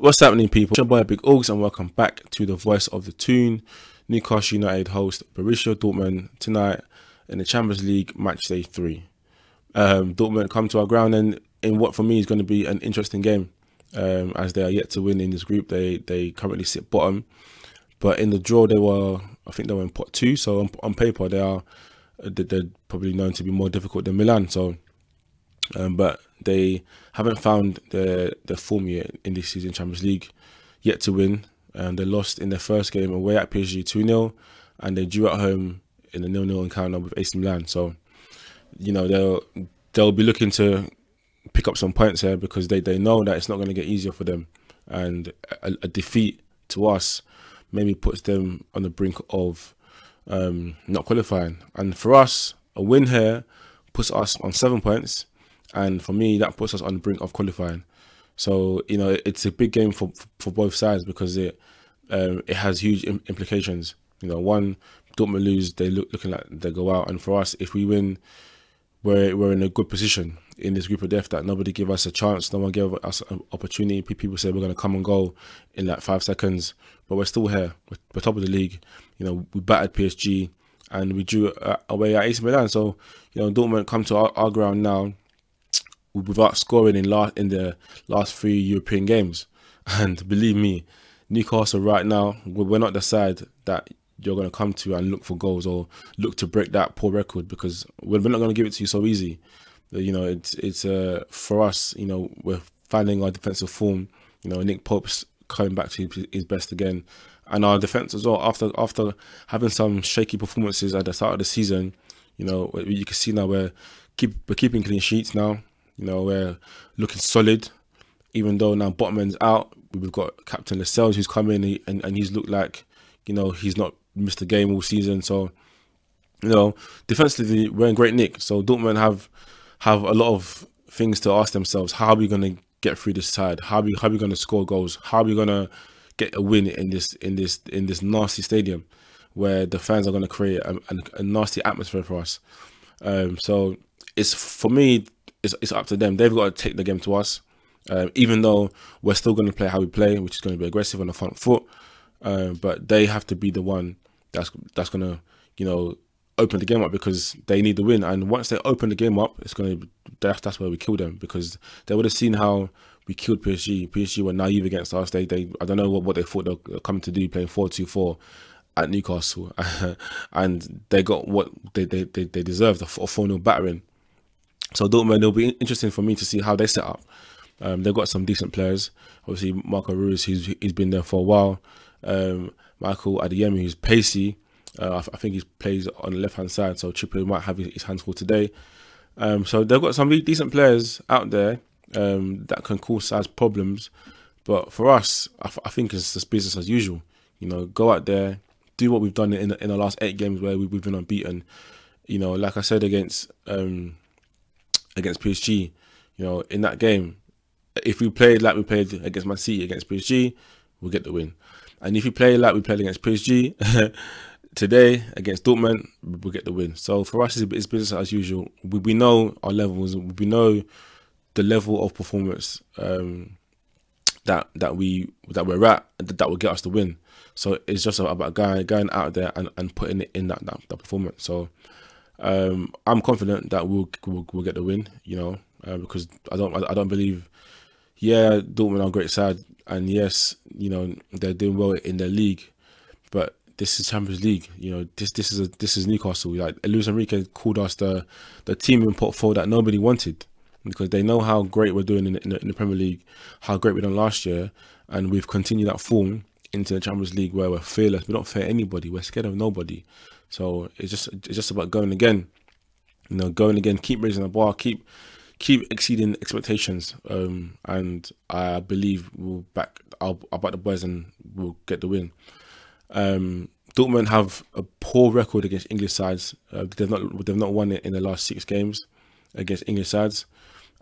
What's happening, people? It's your boy Big Augs, and welcome back to the Voice of the Toon. Newcastle United host Borussia Dortmund tonight in the Champions League match day 3. Dortmund come to our ground and in what for me is going to be an interesting game, as they are yet to win in this group. They currently sit bottom, but in the draw I think they were in pot 2. So on paper they're probably known to be more difficult than Milan. So. But they haven't found their form yet in this season Champions League, yet to win. They lost in their first game away at PSG 2-0, and they drew at home in a 0-0 encounter with AC Milan. So, they'll be looking to pick up some points here because they know that it's not going to get easier for them, and a defeat to us maybe puts them on the brink of not qualifying. And for us, a win here puts us on 7 points. And for me, that puts us on the brink of qualifying. So, it's a big game for both sides because it has huge implications. One, Dortmund lose, they looking like they go out. And for us, if we win, we're in a good position in this group of death that nobody give us a chance. No one gave us an opportunity. People say we're going to come and go in like 5 seconds. But we're still here. We're top of the league. We battered PSG and we drew away at AC Milan. So, Dortmund come to our ground now without scoring in the last 3 European games. And believe me, Newcastle right now, we're not the side that you're going to come to and look for goals or look to break that poor record, because we're not going to give it to you so easy. It's for us, we're finding our defensive form. Nick Pope's coming back to his best again. And our defence as well, after having some shaky performances at the start of the season, you can see now we're keeping clean sheets now. We're looking solid, even though now Botman's out. We've got Captain Lascelles who's come in and he's looked like, he's not missed a game all season. So, defensively, we're in great nick. So Dortmund have a lot of things to ask themselves. How are we going to get through this side? How are we going to score goals? How are we going to get a win in this nasty stadium where the fans are going to create a nasty atmosphere for us? So it's, for me, it's up to them. They've got to take the game to us, even though we're still going to play how we play, which is going to be aggressive on the front foot. But they have to be the one that's going to, open the game up, because they need the win. And once they open the game up, that's where we kill them, because they would have seen how we killed PSG. PSG were naive against us. They I don't know what they thought they were coming to do, playing 4-2-4 at Newcastle, and they got what they deserved, a 4-0 battering. So Dortmund, it'll be interesting for me to see how they set up. They've got some decent players. Obviously, Marco Reus, he's been there for a while. Michael Adeyemi, who's pacey. I think he plays on the left-hand side, so Trippier might have his hands full today. So they've got some really decent players out there that can cause size problems. But for us, I think it's just business as usual. Go out there, do what we've done in the last 8 games where we've been unbeaten. Like I said against PSG, in that game, if we played like we played against Man City against PSG, we'll get the win. And if we play like we played against PSG today against Dortmund, we'll get the win. So for us, it's business as usual. We know our levels. We know the level of performance that we're at, that will get us the win. So it's just about going out there and putting it in that performance. So I'm confident that we'll get the win, because I don't believe. Yeah, Dortmund are a great side, and yes, they're doing well in their league, but this is Champions League. This is Newcastle. Like Luis Enrique called us the team in pot 4 that nobody wanted, because they know how great we're doing in the Premier League, how great we done last year, and we've continued that form into the Champions League where we're fearless. We don't fear anybody. We're scared of nobody. So it's just about going again. Going again. Keep raising the bar. Keep exceeding expectations. And I believe I'll back the boys and we'll get the win. Dortmund have a poor record against English sides. They've not won it in the last 6 games against English sides,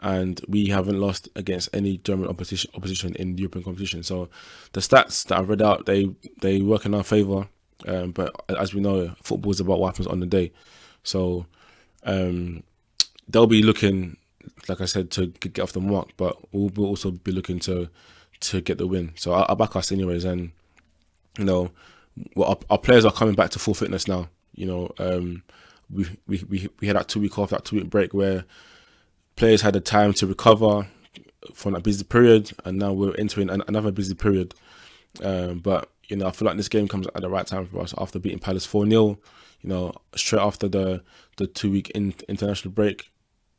and we haven't lost against any German opposition in European competition. So the stats that I've read out, they work in our favour. But as we know, football is about what happens on the day. So they'll be looking, like I said, to get off the mark, but we'll also be looking to to get the win. So I back us anyways, and you know, well, our players are coming back to full fitness now. You know, we had that 2 week off, that 2 week break where players had the time to recover from that busy period, and now we're entering another busy period. But you know, I feel like this game comes at the right time for us after beating Palace 4-0. You know, straight after the 2 week international break.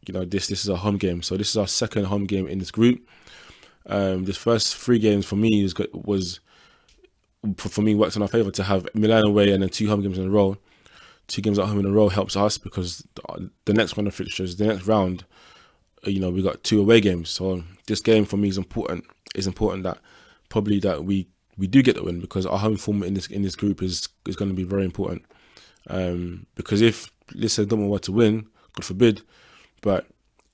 You know, this is a home game, so this is our second home game in this group. This first 3 games for me was for me works in our favour to have Milan away and then 2 home games in a row. 2 games at home in a row helps us because the next round of fixtures, the next round, you know, we got 2 away games. So this game for me is important. It's important that probably that we do get the win, because our home form in this group is going to be very important. Because if, let's say, Dortmund were to win, God forbid, but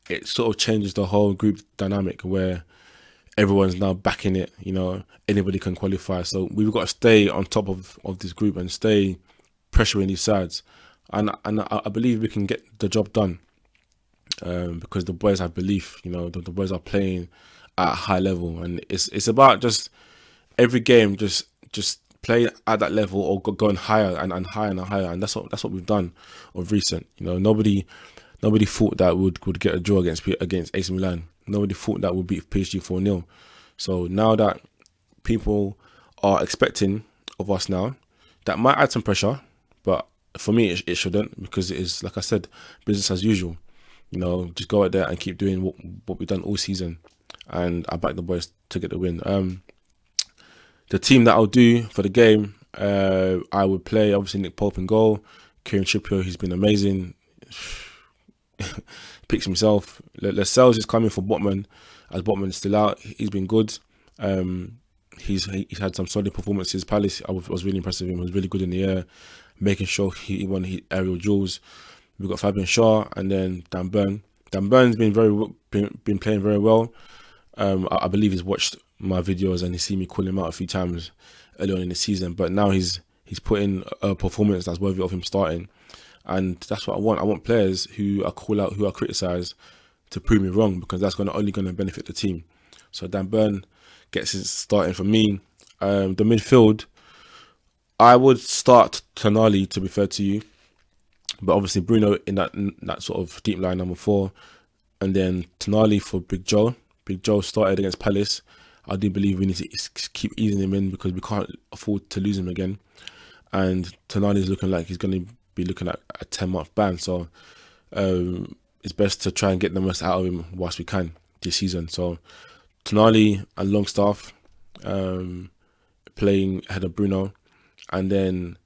it sort of changes the whole group dynamic where everyone's now backing it. You know, anybody can qualify. So we've got to stay on top of this group and stay pressuring these sides. And I believe we can get the job done, because the boys have belief. You know, the boys are playing at a high level, and it's about just every game just play at that level or going higher and higher and higher. And that's what we've done of recent. You know, nobody thought that would get a draw against AC Milan. Nobody thought that would beat PSG 4-0. So now that people are expecting of us now, that might add some pressure, but for me it shouldn't, because it is, like I said, business as usual. You know, just go out there and keep doing what we've done all season, and I back the boys to get the win. The team that I'll do for the game, I would play obviously Nick Pope in goal. Kieran Trippier, he's been amazing. Picks himself. Lascelles is coming for Botman, as Botman is still out. He's been good. He's had some solid performances. Palace, I was really impressed with him. He was really good in the air, making sure he won his aerial duels. We've got Fabian Shaw and then Dan Burn. Dan Burn's been been playing very well. I believe he's watched my videos and he's seen me call him out a few times early on in the season. But now he's put in a performance that's worthy of him starting. And that's what I want. I want players who are called out, who are criticised, to prove me wrong, because that's only going to benefit the team. So Dan Burn gets his starting for me. The midfield, I would start Tonali, to be fair to you, but obviously Bruno in that sort of deep line, number 4, and then Tonali for Big Joe. Big Joe started against Palace. I do believe we need to keep easing him in, because we can't afford to lose him again. And Tonali is looking like he's going to be looking at a 10-month ban, so it's best to try and get the most out of him whilst we can this season. So Tonali and Longstaff playing ahead of Bruno, and then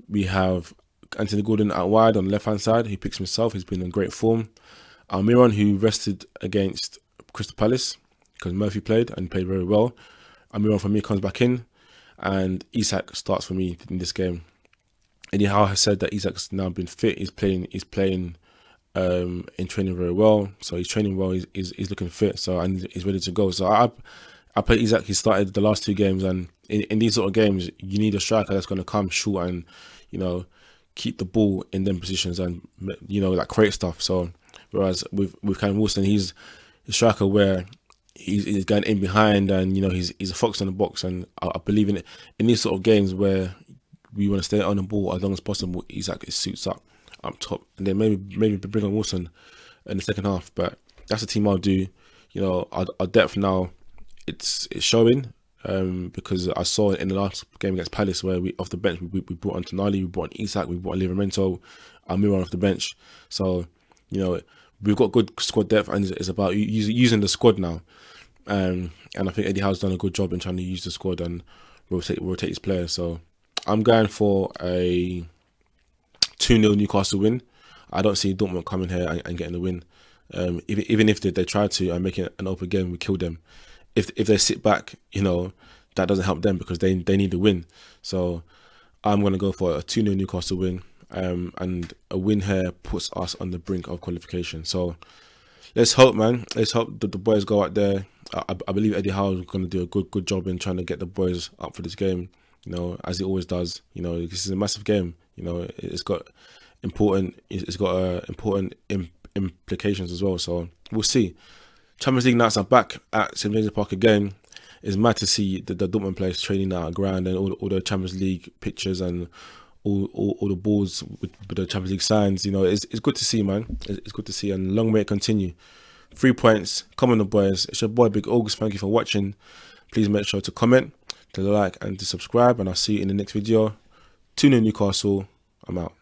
we have Anthony Gordon out wide on the left hand side. He picks himself. He's been in great form. Almiron, who rested against Crystal Palace because Murphy played and played very well. Almiron for me comes back in, and Isak starts for me in this game. Eddie Howe has said that Isak's now been fit. He's playing in training very well. So he's training well. He's looking fit. So, and he's ready to go. So I play Isak. He started the last 2 games, and in these sort of games, you need a striker that's going to come short and, you know, keep the ball in them positions and, you know, like create stuff. So whereas with Callum Wilson, he's a striker where he's going in behind, and, you know, he's a fox in the box. And I believe in it in these sort of games where we want to stay on the ball as long as possible. Isak suits up top, and then maybe bring on Wilson in the second half. But that's the team I'll do. You know, our depth now, it's showing, because I saw it in the last game against Palace where we off the bench we brought on Tonali, we brought on Isak, we brought on Livramento, Almiron off the bench. So, you know, we've got good squad depth, and it's about using the squad now. And I think Eddie Howe's done a good job in trying to use the squad and rotate his players. So I'm going for a 2-0 Newcastle win. I don't see Dortmund coming here and getting the win. Even if they try to and make it an open game, we kill them. If they sit back, you know, that doesn't help them, because they need the win. So I'm going to go for a 2-0 Newcastle win. And a win here puts us on the brink of qualification. So let's hope, man. Let's hope that the boys go out there. I believe Eddie Howe is going to do a good job in trying to get the boys up for this game, you know, as he always does. You know, this is a massive game. You know, it's got important implications as well. So we'll see. Champions League nights are back at St James's Park again. it's mad to see the Dortmund players training out on ground, and all the Champions League pictures and all the balls with the Champions League signs. You know, it's good to see, man. It's good to see, and long may it continue. 3 points. Come on, the boys. It's your boy Big August. Thank you for watching. Please make sure to comment, to like, and to subscribe, and I'll see you in the next video. Tune in, Newcastle. I'm out.